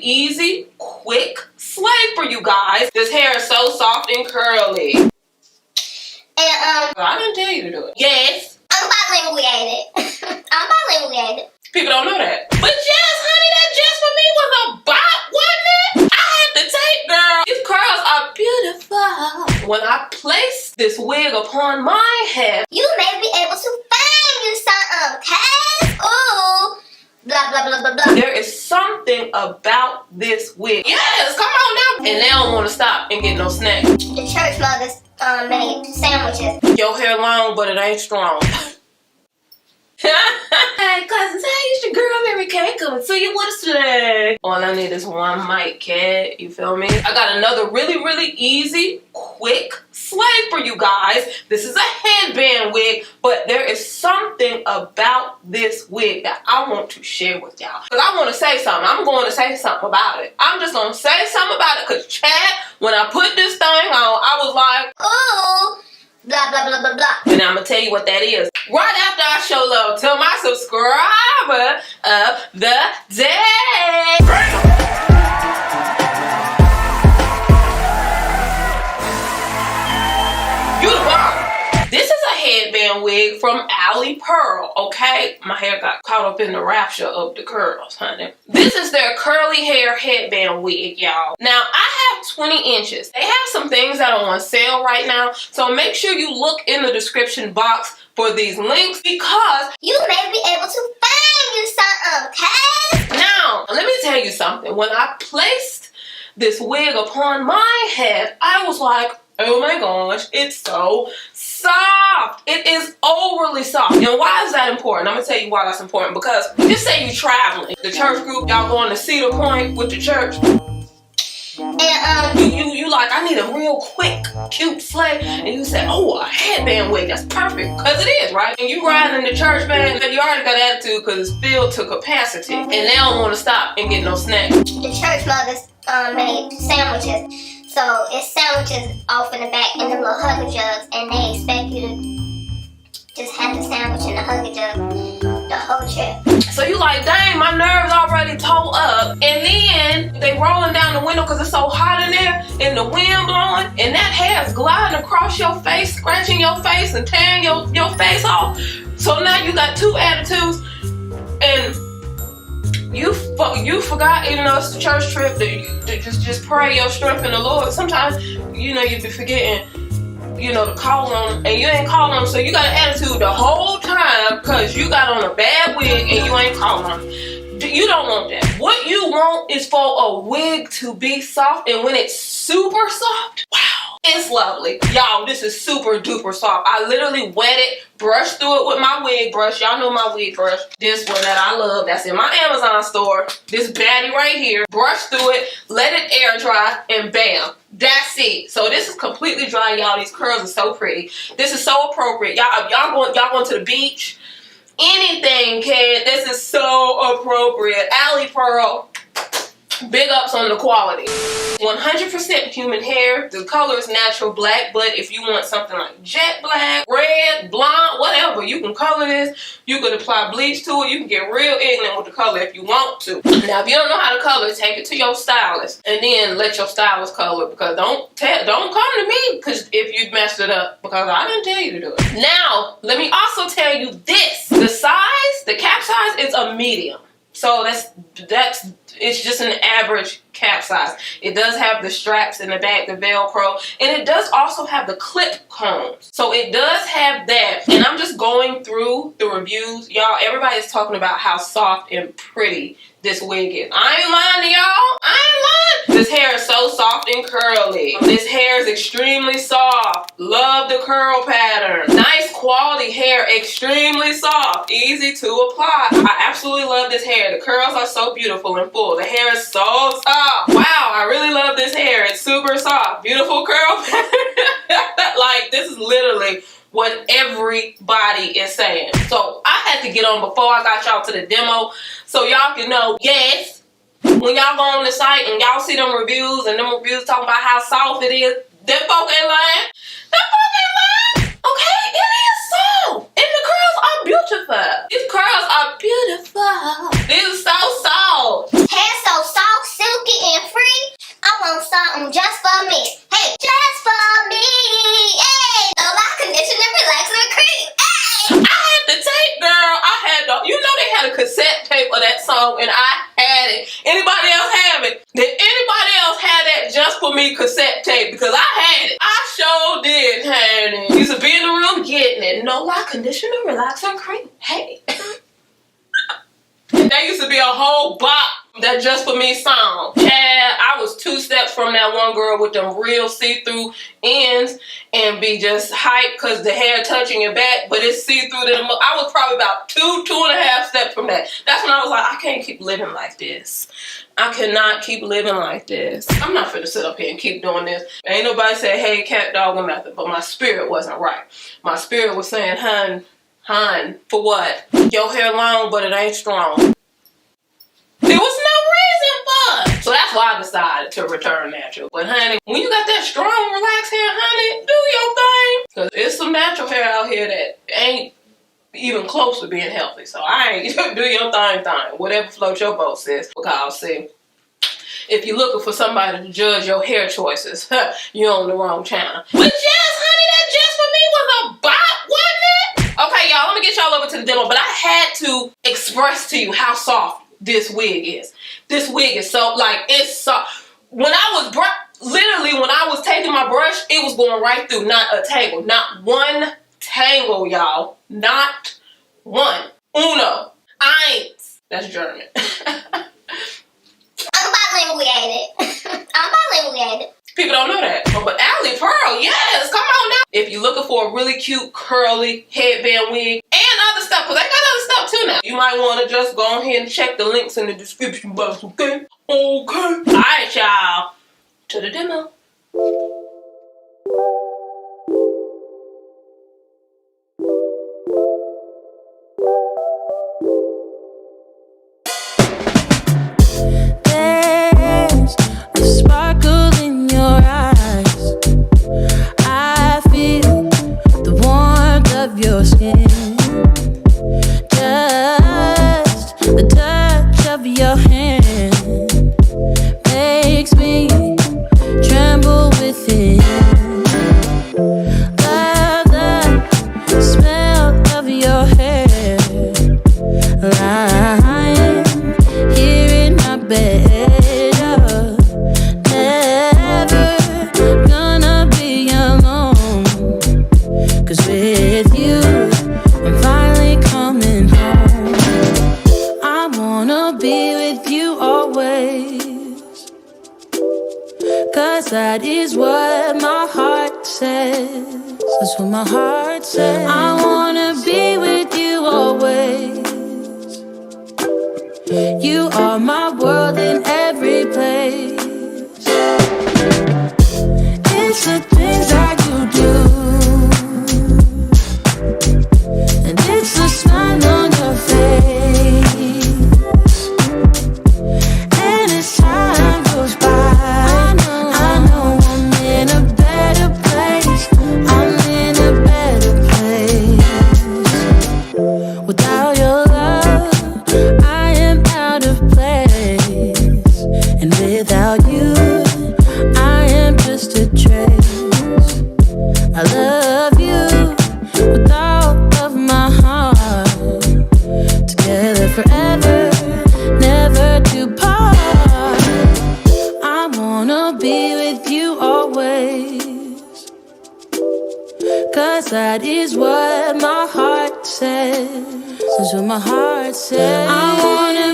easy, quick slave for you guys. This hair is so soft and curly. And I didn't tell you to do it. Yes. I'm bilinguated. I'm bilinguated. People don't know that. But yes, honey, that just for me was a bop, wasn't it? I had to take, girl. These curls are beautiful. When I place this wig upon my head, you may be able to find you something, okay? Ooh. Blah, blah, blah, blah, blah. There is something about this wig. Yes, come on now. And they don't want to stop and get no snack. The church mothers made sandwiches. Your hair long, but it ain't strong. Hey, cousins, hey, it's your girl Mary Kay coming to you with us today. All I need is one mic, cat. You feel me? I got another really, really easy, quick slave for you guys. This is a headband wig, but there is something about this wig that I want to share with y'all. Because I want to say something. I'm going to say something about it. I'm just going to say something about it because, Chad, when I put this thing on, I was like, ooh. Blah, blah, blah, blah, blah. And I'm going to tell you what that is. Right after I show love to my subscriber of the day. You the bomb. This is a headband wig from Alipearl, okay? My hair got caught up in the rapture of the curls, honey. This is their curly hair headband wig, y'all. Now, I have 20 inches. They have some things that are on sale right now, so make sure you look in the description box for these links because you may be able to find you something, okay? Now, let me tell you something. When I placed this wig upon my head, I was like, oh my gosh, it's so soft. It is overly soft. And why is that important? I'm gonna tell you why that's important. Because just say you're traveling. The church group, y'all going to Cedar Point with the church. And you like, I need a real quick, cute slay. And you say, oh, a headband wig, that's perfect. Because it is, right? And you riding in the church van, you already got attitude because it's filled to capacity. And they don't want to stop and get no snack. The church mothers made sandwiches. So it's sandwiches off in the back in the little hugger jugs, and they expect you to just have the sandwich in the hugger jug the whole trip. So you like, dang, my nerves already tore up. And then they rolling down the window because it's so hot in there, and the wind blowing, and that hair is gliding across your face, scratching your face and tearing your face off. So now you got two attitudes, and you forgot, even though it's the church trip, to just pray your strength in the Lord. Sometimes, you know, you be forgetting, you know, to call on him, and you ain't calling on him, so you got an attitude the whole time because you got on a bad wig and you ain't calling on him. You don't want that. What you want is for a wig to be soft, and when it's super soft, wow, it's lovely. Y'all, this is super duper soft. I literally wet it, brushed through it with my wig brush. Y'all know my wig brush. This one that I love, that's in my Amazon store. This baddie right here. Brush through it, let it air dry, and bam. That's it. So this is completely dry, y'all. These curls are so pretty. This is so appropriate. Y'all going to the beach? Anything, kid. This is so appropriate. Alipearl, big ups on the quality. 100% human hair. The color is natural black, but if you want something like jet black, red, blonde, whatever, you can color this. You can apply bleach to it. You can get real ignorant with the color if you want to. Now, if you don't know how to color, take it to your stylist and then let your stylist color it, because don't come to me because if you messed it up, because I didn't tell you to do it. Now, let me also tell you this. The size, the cap size is a medium. So it's just an average cap size. It does have the straps in the back, the Velcro, and it does also have the clip combs. So it does have that. And I'm just going through the reviews. Y'all, everybody's talking about how soft and pretty this wig is. I ain't lying to y'all. I ain't lying. This hair is so soft and curly. This hair is extremely soft. Love the curl pattern. Nice quality hair, extremely soft, easy to apply. I absolutely love this hair. The curls are so beautiful and full. The hair is so soft. Wow, I really love this hair. It's super soft. Beautiful curl pattern. Like, this is literally what everybody is saying. So I had to get on before I got y'all to the demo so y'all can know, yes, when y'all go on the site and y'all see them reviews and them reviews talking about how soft it is, them folk ain't lying. Them folk ain't lying. Okay, it is soft. And the curls are beautiful. These curls are beautiful. These are so soft. Hair so soft, silky. okay, because I had it. I sure did have it. Used to be in the room getting it. No lie, conditioner, relaxing cream. Hey. That used to be a whole bop that Just For Me song. Chad, I was 2 steps from that one girl with them real see-through ends and be just hyped because the hair touching your back, but it's see-through. I was probably about 2.5 steps from that. That's when I was like, I can't keep living like this. I cannot keep living like this. I'm not finna sit up here and keep doing this. Ain't nobody said, hey, cat, dog, or nothing, but my spirit wasn't right. My spirit was saying, hun, for what? Your hair long, but it ain't strong. There was no reason for it. So that's why I decided to return natural. But honey, when you got that strong, relaxed hair, honey, do your thing. Because there's some natural hair out here that ain't even close to being healthy. So I ain't do your thing. Whatever floats your boat, sis. Because see, if you're looking for somebody to judge your hair choices, you're on the wrong channel. But yes, honey, that Just For Me was a bop, wasn't it? Okay, y'all, let me get y'all over to the demo. But I had to express to you how soft this wig is. This wig is so, like, it's soft. When I was, literally, when I was taking my brush, it was going right through, not a tangle. Not one tangle, y'all. Not one. Uno. Eins. That's German. I'm bilinguated. I'm bilinguated. People don't know that. But Alipearl, yes, come on now. If you're looking for a really cute, curly headband wig and other stuff, because they got other stuff too now, you might want to just go ahead and check the links in the description box, okay? Okay. All right, y'all. To the demo. Your skin, just the touch of your hand makes me tremble within. Love the smell of your hair, lying here in my bed. Never gonna be alone, 'cause with you I'm finally coming home. I wanna be with you always, 'cause that is what my heart says. That's what my heart says. I wanna be with you always. You are my world in every place. It's the things that you do, and it's the smile on your face. And as time goes by, I know I'm in a better place. I'm in a better place. Without your love, I am out of place. And without you, I am just a trace. I love you with all of my heart. Together forever, never to part. I wanna be with you always, 'cause that is what my heart says. That's what my heart says. I wanna